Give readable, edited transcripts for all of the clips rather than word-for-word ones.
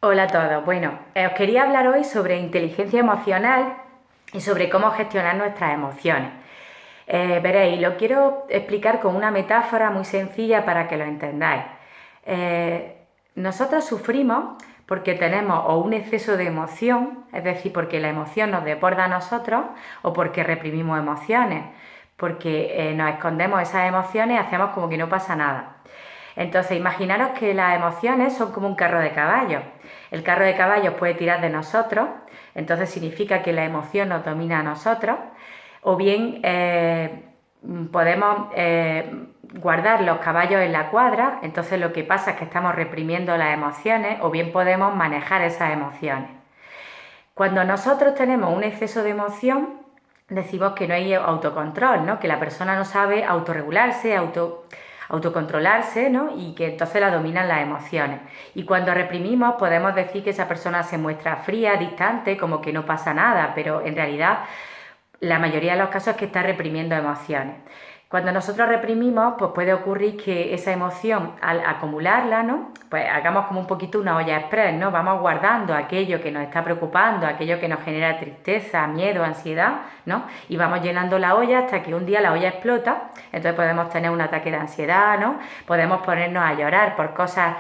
Hola a todos. Bueno, os quería hablar hoy sobre inteligencia emocional y sobre cómo gestionar nuestras emociones. Veréis, lo quiero explicar con una metáfora muy sencilla para que lo entendáis. Nosotros sufrimos porque tenemos o un exceso de emoción, es decir, porque la emoción nos desborda a nosotros, o porque reprimimos emociones, porque nos escondemos esas emociones y hacemos como que no pasa nada. Entonces, imaginaros que las emociones son como un carro de caballos. El carro de caballos puede tirar de nosotros, entonces significa que la emoción nos domina a nosotros, o bien podemos guardar los caballos en la cuadra, entonces lo que pasa es que estamos reprimiendo las emociones, o bien podemos manejar esas emociones. Cuando nosotros tenemos un exceso de emoción, decimos que no hay autocontrol, ¿no? Que la persona no sabe autorregularse, autocontrolarse, ¿no? Y que entonces la dominan las emociones. Y cuando reprimimos podemos decir que esa persona se muestra fría, distante, como que no pasa nada, pero en realidad la mayoría de los casos es que está reprimiendo emociones. Cuando nosotros reprimimos, pues puede ocurrir que esa emoción, al acumularla, ¿no? Pues hagamos como un poquito una olla express, ¿no? Vamos guardando aquello que nos está preocupando, aquello que nos genera tristeza, miedo, ansiedad, ¿no? Y vamos llenando la olla hasta que un día la olla explota, entonces podemos tener un ataque de ansiedad, ¿no? Podemos ponernos a llorar por cosas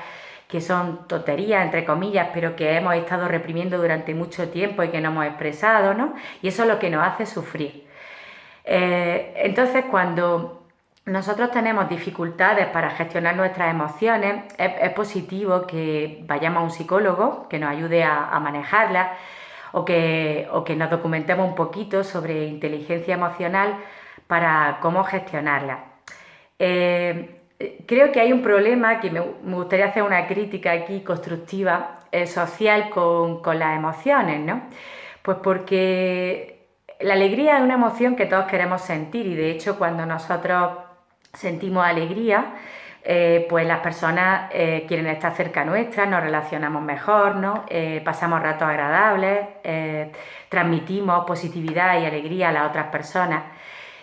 que son tonterías, entre comillas, pero que hemos estado reprimiendo durante mucho tiempo y que no hemos expresado, ¿no? Y eso es lo que nos hace sufrir. Entonces, cuando nosotros tenemos dificultades para gestionar nuestras emociones, es positivo que vayamos a un psicólogo que nos ayude a manejarlas, o que nos documentemos un poquito sobre inteligencia emocional para cómo gestionarla. Creo que hay un problema que me gustaría hacer una crítica aquí constructiva, social con las emociones, ¿no? Pues porque la alegría es una emoción que todos queremos sentir, y de hecho cuando nosotros sentimos alegría, pues las personas quieren estar cerca nuestra, nos relacionamos mejor, ¿no? Pasamos ratos agradables, transmitimos positividad y alegría a las otras personas.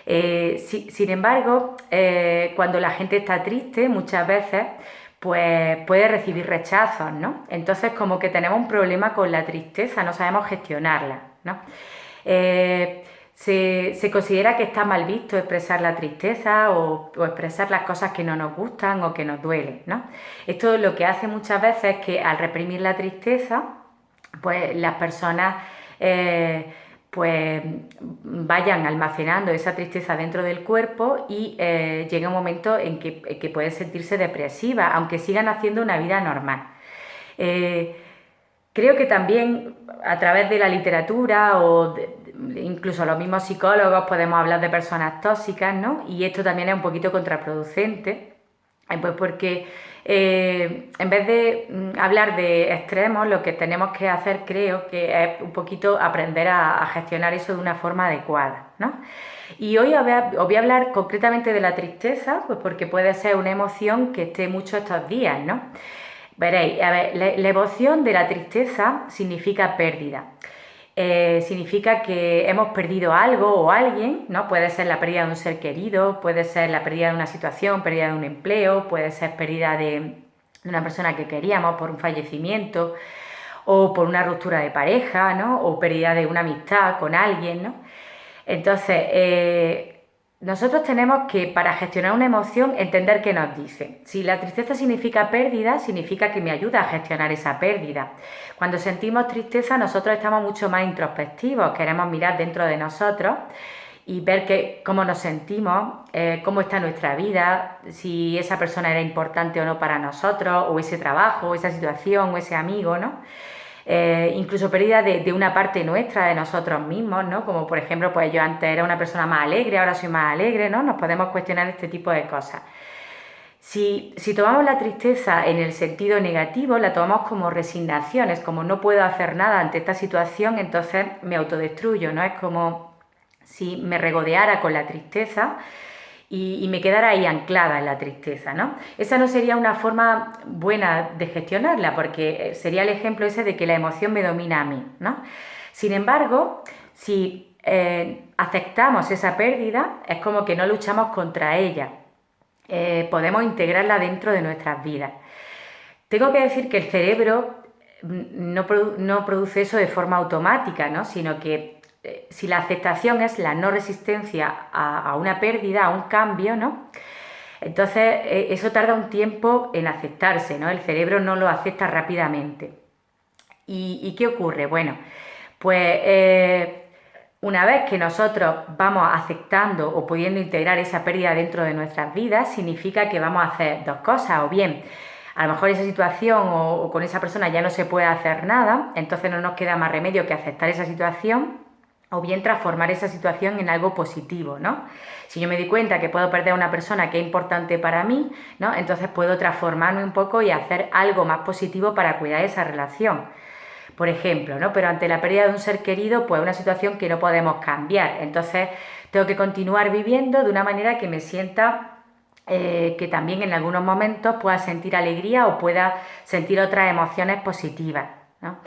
Sin embargo, cuando la gente está triste, muchas veces pues puede recibir rechazos, ¿no? Entonces como que tenemos un problema con la tristeza, no sabemos gestionarla, ¿no? Se considera que está mal visto expresar la tristeza, o expresar las cosas que no nos gustan o que nos duelen, ¿no? Esto lo que hace muchas veces es que al reprimir la tristeza, pues las personas pues vayan almacenando esa tristeza dentro del cuerpo, y llega un momento en que pueden sentirse depresivas, aunque sigan haciendo una vida normal. Creo que también a través de la literatura, incluso los mismos psicólogos, podemos hablar de personas tóxicas, ¿no? Y esto también es un poquito contraproducente, pues porque en vez de hablar de extremos, lo que tenemos que hacer, creo que es un poquito aprender a gestionar eso de una forma adecuada, ¿no? Y hoy os voy a hablar concretamente de la tristeza, pues porque puede ser una emoción que esté mucho estos días, ¿no? Veréis, a ver, la emoción de la tristeza significa pérdida. Significa que hemos perdido algo o alguien, ¿no? Puede ser la pérdida de un ser querido, puede ser la pérdida de una situación, pérdida de un empleo, puede ser pérdida de una persona que queríamos por un fallecimiento, o por una ruptura de pareja, ¿no? O pérdida de una amistad con alguien, ¿no? Entonces, nosotros tenemos que, para gestionar una emoción, entender qué nos dice. Si la tristeza significa pérdida, significa que me ayuda a gestionar esa pérdida. Cuando sentimos tristeza, nosotros estamos mucho más introspectivos, queremos mirar dentro de nosotros y ver cómo nos sentimos, cómo está nuestra vida, si esa persona era importante o no para nosotros, o ese trabajo, o esa situación, o ese amigo, ¿no? Incluso pérdida de una parte nuestra, de nosotros mismos, ¿no? Como por ejemplo, pues yo antes era una persona más alegre, ahora soy más alegre, ¿no? Nos podemos cuestionar este tipo de cosas. Si tomamos la tristeza en el sentido negativo, la tomamos como resignación, es como no puedo hacer nada ante esta situación, entonces me autodestruyo, ¿no? Es como si me regodeara con la tristeza y me quedara ahí anclada en la tristeza, ¿no? Esa no sería una forma buena de gestionarla, porque sería el ejemplo ese de que la emoción me domina a mí, ¿no? Sin embargo, si aceptamos esa pérdida, es como que no luchamos contra ella. Podemos integrarla dentro de nuestras vidas. Tengo que decir que el cerebro no produce eso de forma automática, ¿no? Sino que si la aceptación es la no resistencia a una pérdida, a un cambio, ¿no? Entonces eso tarda un tiempo en aceptarse, ¿no? El cerebro no lo acepta rápidamente. ¿Y qué ocurre? Bueno, pues una vez que nosotros vamos aceptando o pudiendo integrar esa pérdida dentro de nuestras vidas, significa que vamos a hacer dos cosas, o bien a lo mejor esa situación o con esa persona ya no se puede hacer nada, entonces no nos queda más remedio que aceptar esa situación, o bien transformar esa situación en algo positivo, ¿no? Si yo me di cuenta que puedo perder a una persona que es importante para mí, ¿no? Entonces puedo transformarme un poco y hacer algo más positivo para cuidar esa relación. Por ejemplo, ¿no? Pero ante la pérdida de un ser querido, pues es una situación que no podemos cambiar. Entonces tengo que continuar viviendo de una manera que me sienta que también en algunos momentos pueda sentir alegría o pueda sentir otras emociones positivas, ¿no?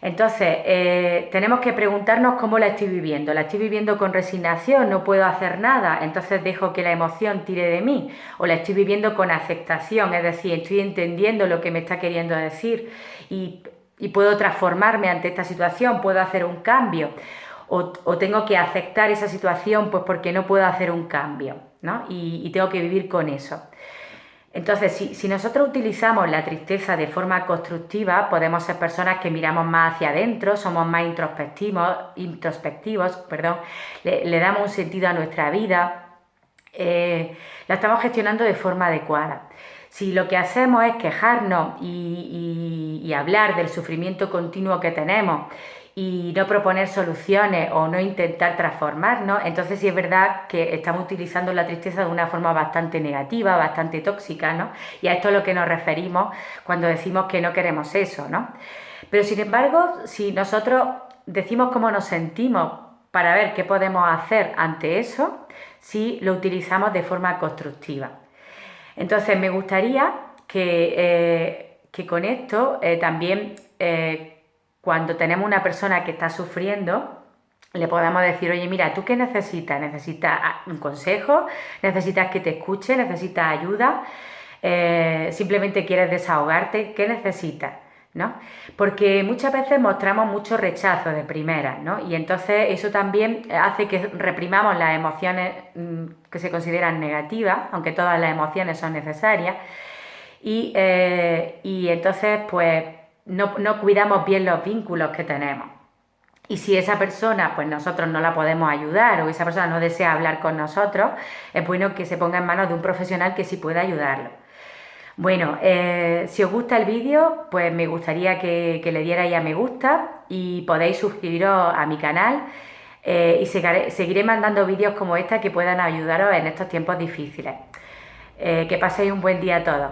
Entonces, tenemos que preguntarnos cómo la estoy viviendo. ¿La estoy viviendo con resignación? ¿No puedo hacer nada? Entonces dejo que la emoción tire de mí. ¿O la estoy viviendo con aceptación? Es decir, estoy entendiendo lo que me está queriendo decir y puedo transformarme ante esta situación, puedo hacer un cambio. O tengo que aceptar esa situación pues porque no puedo hacer un cambio, ¿no? Y tengo que vivir con eso. Entonces, si nosotros utilizamos la tristeza de forma constructiva, podemos ser personas que miramos más hacia adentro, somos más introspectivos, le damos un sentido a nuestra vida, la estamos gestionando de forma adecuada. Si lo que hacemos es quejarnos y hablar del sufrimiento continuo que tenemos y no proponer soluciones o no intentar transformarnos, entonces sí es verdad que estamos utilizando la tristeza de una forma bastante negativa, bastante tóxica, ¿no? Y a esto es a lo que nos referimos cuando decimos que no queremos eso, ¿no? Pero sin embargo, si nosotros decimos cómo nos sentimos para ver qué podemos hacer ante eso, si lo utilizamos de forma constructiva. Entonces me gustaría que con esto también cuando tenemos una persona que está sufriendo, le podamos decir, oye, mira, ¿tú qué necesitas? ¿Necesitas un consejo? ¿Necesitas que te escuche? ¿Necesitas ayuda? ¿Simplemente quieres desahogarte? ¿Qué necesitas? ¿No? Porque muchas veces mostramos mucho rechazo de primera, ¿no? Y entonces eso también hace que reprimamos las emociones que se consideran negativas, aunque todas las emociones son necesarias, y entonces pues no cuidamos bien los vínculos que tenemos. Y si esa persona, pues nosotros no la podemos ayudar o esa persona no desea hablar con nosotros, es bueno que se ponga en manos de un profesional que sí pueda ayudarlo. Bueno, si os gusta el vídeo, pues me gustaría que le dierais a me gusta y podéis suscribiros a mi canal y seguiré mandando vídeos como este que puedan ayudaros en estos tiempos difíciles. Que paséis un buen día a todos.